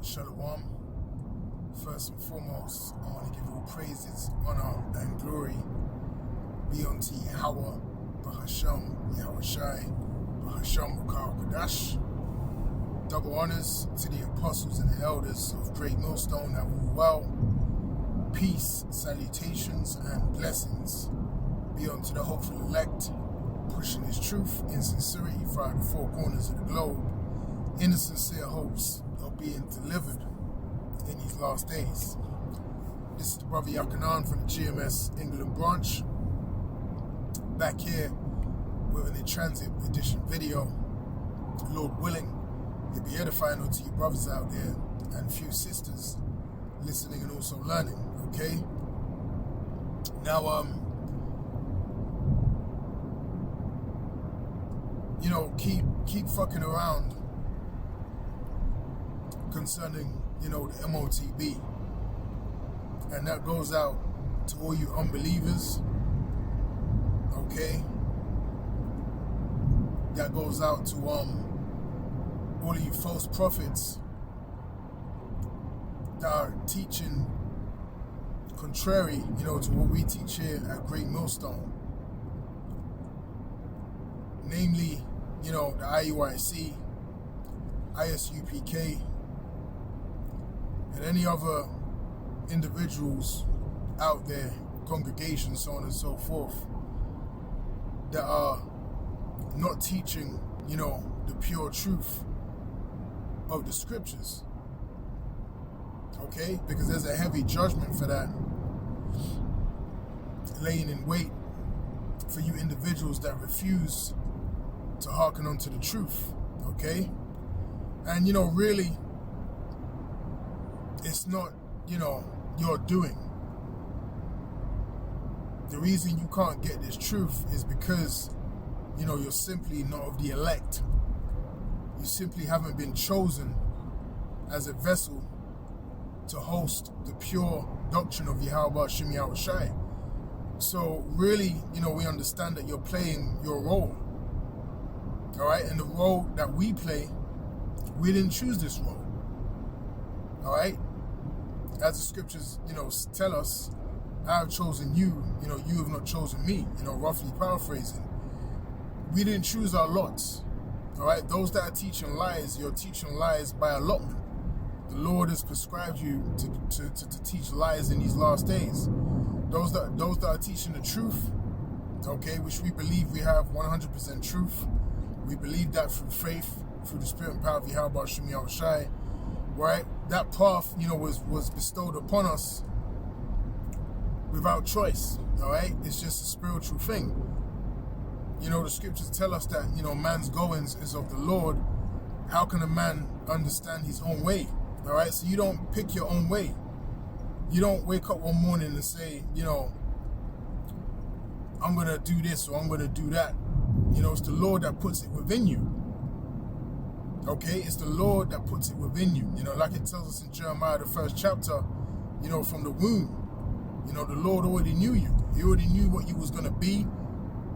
Shalom. First and foremost, I want to give all praises, honor, and glory be unto Yahweh, Bahasham, Yahweh Shai, Bahasham, Bakar Kadash. Double honors to the apostles and the elders of Great Millstone that rule well. Peace, salutations, and blessings be unto the hopeful elect, pushing his truth in sincerity throughout the four corners of the globe, in the sincere hopes of being delivered in these last days. This is the brother Yakanan from the GMS England branch, back here with an in-transit edition video. Lord willing, it'll be edifying unto you brothers out there and few sisters listening and also learning, okay? Now, you know, keep fucking around concerning, you know, the Motb, and that goes out to all you unbelievers, okay? That goes out to all of you false prophets that are teaching contrary, you know, to what we teach here at Great Millstone, namely, you know, the IUIC, ISUPK, and any other individuals out there, congregations, so on and so forth, that are not teaching, you know, the pure truth of the scriptures, okay? Because there's a heavy judgment for that laying in wait for you individuals that refuse to hearken unto the truth, okay? And, you know, really, it's not, you know, your doing. The reason you can't get this truth is because, you know, you're simply not of the elect. You simply haven't been chosen as a vessel to host the pure doctrine of Yahweh Shem Yahweh Shai. So really, you know, we understand that you're playing your role. All right, and the role that we play, we didn't choose this role. All right, as the scriptures, you know, tell us, I have chosen you, you know, you have not chosen me, you know, roughly paraphrasing. We didn't choose our lots. All right, those that are teaching lies, you're teaching lies by allotment. The Lord has prescribed you to teach lies in these last days. Those that are teaching the truth, okay, which we believe we have 100% truth. We believe that through faith, through the spirit and power of Yahweh Shem Yahweh Shai, right? That path, you know, was bestowed upon us without choice, all right? It's just a spiritual thing. You know, the scriptures tell us that, you know, man's goings is of the Lord. How can a man understand his own way, all right? So you don't pick your own way. You don't wake up one morning and say, you know, I'm going to do this or I'm going to do that. You know, it's the Lord that puts it within you. Okay, it's the Lord that puts it within you. You know, like it tells us in Jeremiah, the 1st chapter, you know, from the womb. You know, the Lord already knew you. He already knew what you was going to be.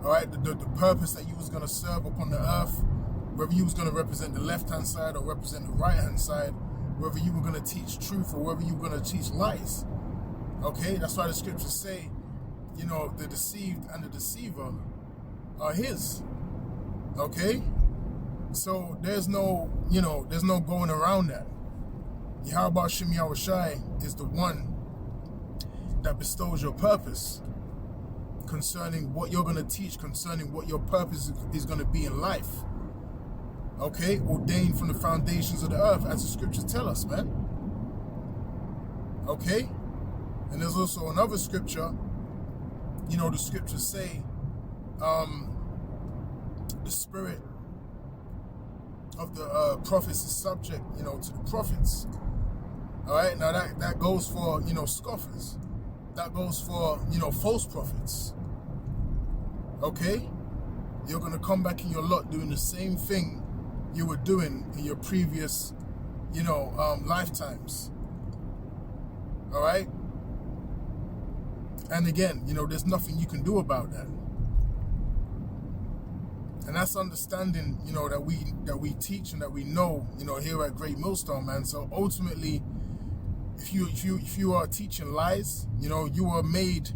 All right, the purpose that you was going to serve upon the earth, whether you was going to represent the left-hand side or represent the right-hand side, whether you were going to teach truth or whether you were going to teach lies. Okay, that's why the scriptures say, you know, the deceived and the deceiver are his. Okay, so there's no, you know, there's no going around that. Yahweh Shem Yahweh Shai is the one that bestows your purpose concerning what you're going to teach, concerning what your purpose is going to be in life. Okay, ordained from the foundations of the earth, as the scriptures tell us, man. Okay, and there's also another scripture, you know, the scriptures say, the spirit of the prophets is subject, you know, to the prophets. All right, now that goes for, you know, scoffers. That goes for, you know, false prophets. Okay, you're gonna come back in your lot doing the same thing you were doing in your previous, you know, lifetimes. All right, and again, you know, there's nothing you can do about that. And that's understanding, that we teach and that we know, here at Great Millstone, man. So ultimately, if you are teaching lies, you are made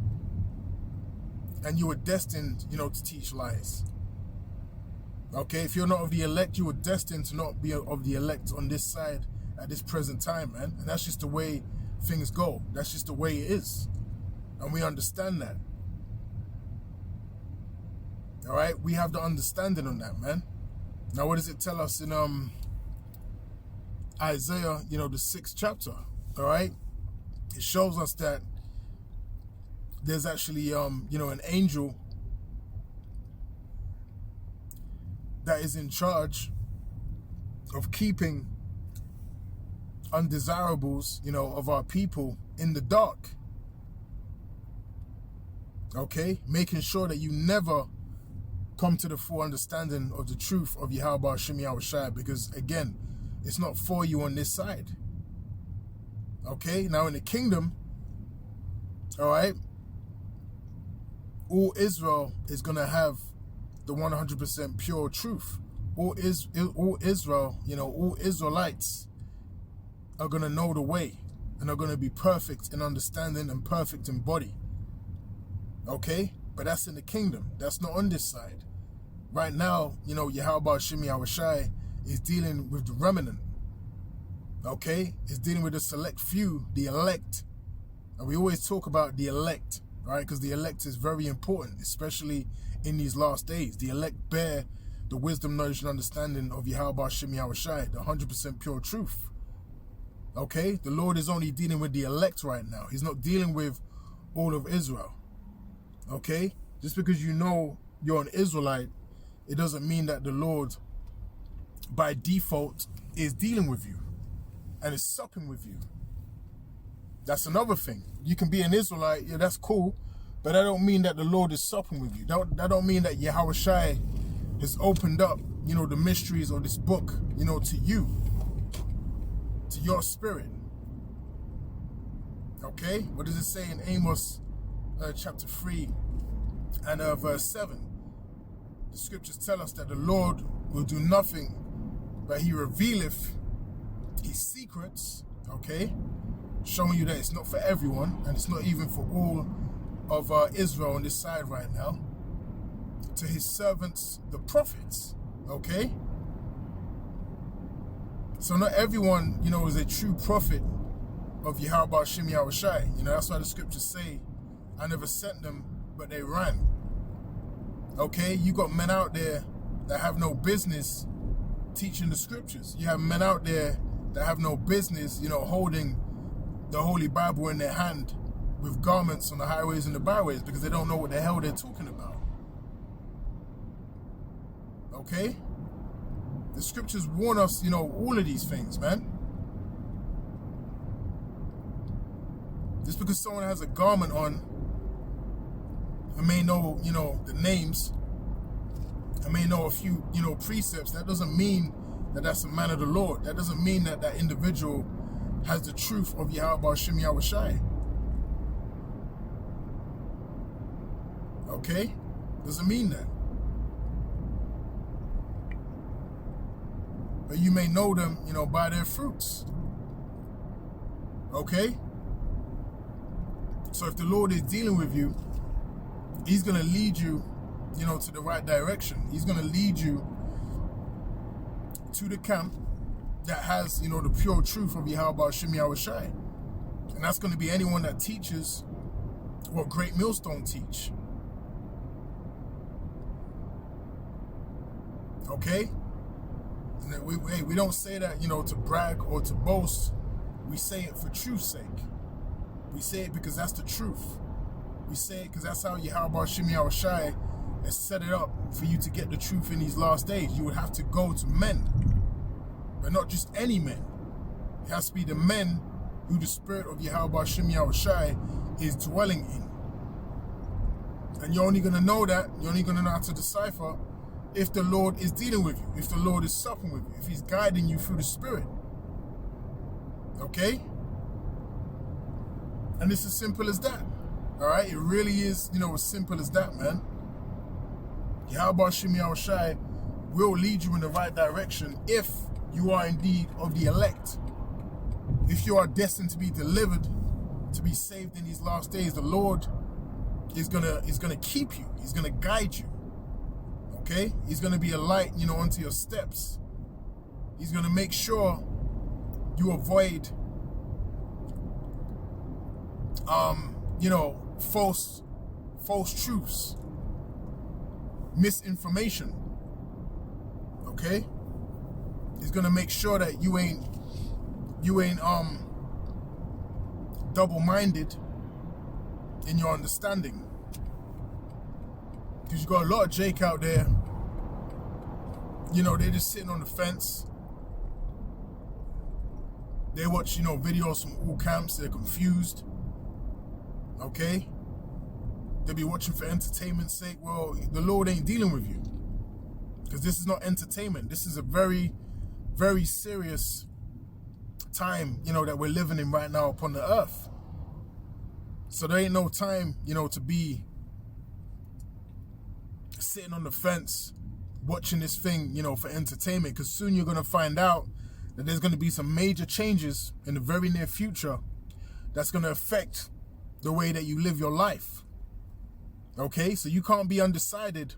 and you were destined, to teach lies. Okay, if you're not of the elect, you were destined to not be of the elect on this side at this present time, man. And that's just the way things go. That's just the way it is. And we understand that. All right, we have the understanding on that, man. Now, what does it tell us in Isaiah, the 6th chapter? All right, it shows us that there's actually, an angel that is in charge of keeping undesirables, of our people in the dark. Okay, making sure that you never come to the full understanding of the truth of Yahweh Shem Yahushai, because again, it's not for you on this side. Okay, now in the kingdom, all right, all Israel is going to have the 100% pure truth. All Israel, all Israelites are going to know the way and are going to be perfect in understanding and perfect in body. Okay, but that's in the kingdom. That's not on this side. Right now, Yahweh Shem Yahushai is dealing with the remnant. Okay, it's dealing with the select few, the elect. And we always talk about the elect, right? Because the elect is very important, especially in these last days. The elect bear the wisdom, knowledge, and understanding of Yahweh Shem Yahushai, the 100% pure truth. Okay, the Lord is only dealing with the elect right now. He's not dealing with all of Israel. Okay, just because you're an Israelite, it doesn't mean that the Lord, by default, is dealing with you and is supping with you. That's another thing. You can be an Israelite, yeah, that's cool, but that don't mean that the Lord is supping with you. That don't mean that Yahushai has opened up, the mysteries of this book, to you, to your spirit. Okay, what does it say in Amos chapter 3 and verse 7? The scriptures tell us that the Lord will do nothing, but he revealeth his secrets, okay? Showing you that it's not for everyone, and it's not even for all of Israel on this side right now, to his servants, the prophets, okay? So not everyone, is a true prophet of Yahweh Shem Yahushai. That's why the scriptures say, I never sent them, but they ran. Okay, you got men out there that have no business teaching the scriptures. You have men out there that have no business, holding the Holy Bible in their hand with garments on the highways and the byways, because they don't know what the hell they're talking about. Okay? The scriptures warn us, all of these things, man. Just because someone has a garment on, I may know, the names, I may know a few, precepts. That doesn't mean that that's a man of the Lord. That doesn't mean that that individual has the truth of Yahweh Shem Yahushai. Okay? Doesn't mean that. But you may know them, by their fruits. Okay? So if the Lord is dealing with you, he's going to lead you, to the right direction. He's going to lead you to the camp that has, the pure truth of Yahweh Shem Yahushai. And that's going to be anyone that teaches what Great Millstone teach. Okay? And we don't say that, to brag or to boast. We say it for truth's sake. We say it because that's the truth. We say it because that's how Yahweh Shem Yahushai has set it up for you to get the truth in these last days. You would have to go to men, but not just any men. It has to be the men who the spirit of Yahweh Shem Yahushai is dwelling in. And you're only going to know that, you're only going to know how to decipher if the Lord is dealing with you, if the Lord is supping with you, if he's guiding you through the spirit. Okay? And it's as simple as that. All right? It really is, as simple as that, man. Yahweh Shem Yahushai will lead you in the right direction if you are indeed of the elect. If you are destined to be delivered, to be saved in these last days, the Lord is gonna keep you. He's gonna guide you. Okay? He's gonna be a light, unto your steps. He's gonna make sure you avoid false truths, misinformation. Okay? He's gonna make sure that you ain't double-minded in your understanding. Because you got a lot of Jake out there, they're just sitting on the fence. They watch, videos from all camps, they're confused. Okay? They'll be watching for entertainment's sake. Well, the Lord ain't dealing with you. Because this is not entertainment. This is a very, very serious time, that we're living in right now upon the earth. So there ain't no time, to be sitting on the fence watching this thing, for entertainment. Because soon you're going to find out that there's going to be some major changes in the very near future that's going to affect the way that you live your life. Okay, so you can't be undecided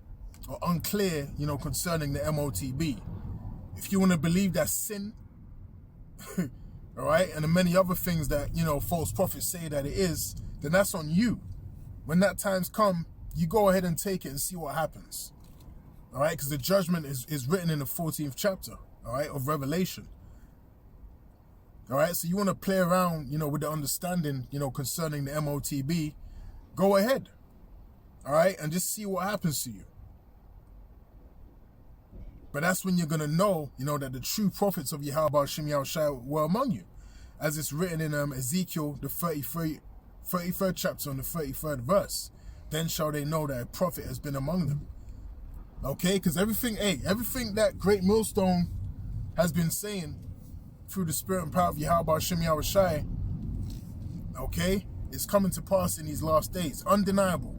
or unclear, concerning the Motb. If you want to believe that sin, all right, and the many other things that, false prophets say that it is, then that's on you. When that time's come, you go ahead and take it and see what happens. All right, because the judgment is written in the 14th chapter, all right, of Revelation. All right, so you want to play around, with the understanding, concerning the Motb, go ahead. All right, and just see what happens to you. But that's when you're going to know, that the true prophets of Yahweh Shem Yahushua were among you. As it's written in Ezekiel, the 33rd chapter and the 33rd verse. Then shall they know that a prophet has been among them. Okay, because everything that great millstone has been saying through the spirit and power of Yahweh Shem Yahushua, okay, is coming to pass in these last days. Undeniable.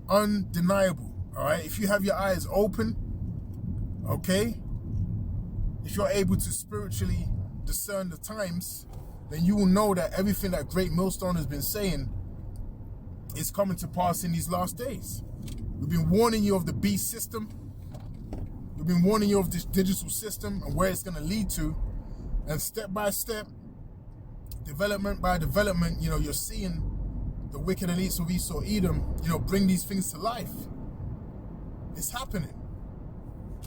Undeniable. All right, if you have your eyes open, okay, if you're able to spiritually discern the times, then you will know that everything that great millstone has been saying is coming to pass in these last days. We've been warning you of the beast system. We've been warning you of this digital system and where it's going to lead to. And step by step, development by development, you're seeing the wicked elites of Esau Edom, bring these things to life. It's happening.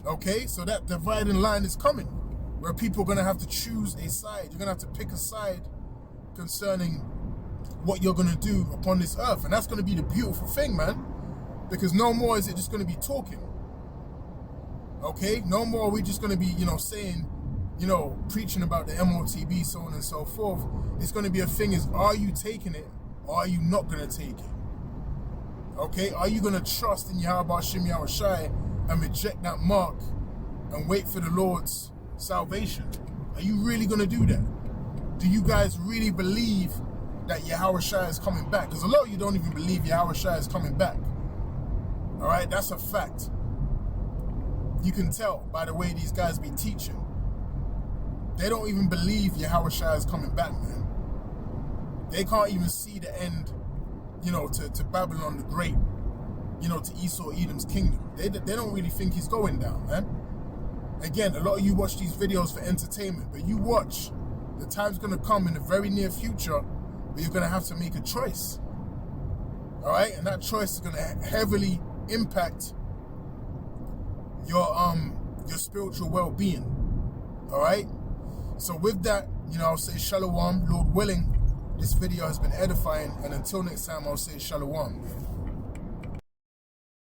Okay, so that dividing line is coming, where people are going to have to choose a side. You're going to have to pick a side concerning what you're going to do upon this earth. And that's going to be the beautiful thing, man. Because no more is it just going to be talking. Okay, no more are we just going to be, saying, preaching about the Motb, so on and so forth. It's going to be a thing is, are you taking it or are you not going to take it? Okay, are you going to trust in Yahweh Shem Yahushua and reject that mark and wait for the Lord's salvation? Are you really going to do that? Do you guys really believe that Yahushua is coming back? Because a lot of you don't even believe Yahushua is coming back. All right, that's a fact. You can tell by the way these guys be teaching. They don't even believe Yahushua is coming back, man. They can't even see the end, to Babylon the Great, to Esau Edom's kingdom. They don't really think he's going down, man. Again, a lot of you watch these videos for entertainment, but you watch, the time's going to come in the very near future where you're going to have to make a choice. All right, and that choice is going to heavily impact your spiritual well-being. All right, so with that, I'll say shalom. Lord willing, this video has been edifying, and until next time, I'll say shalom.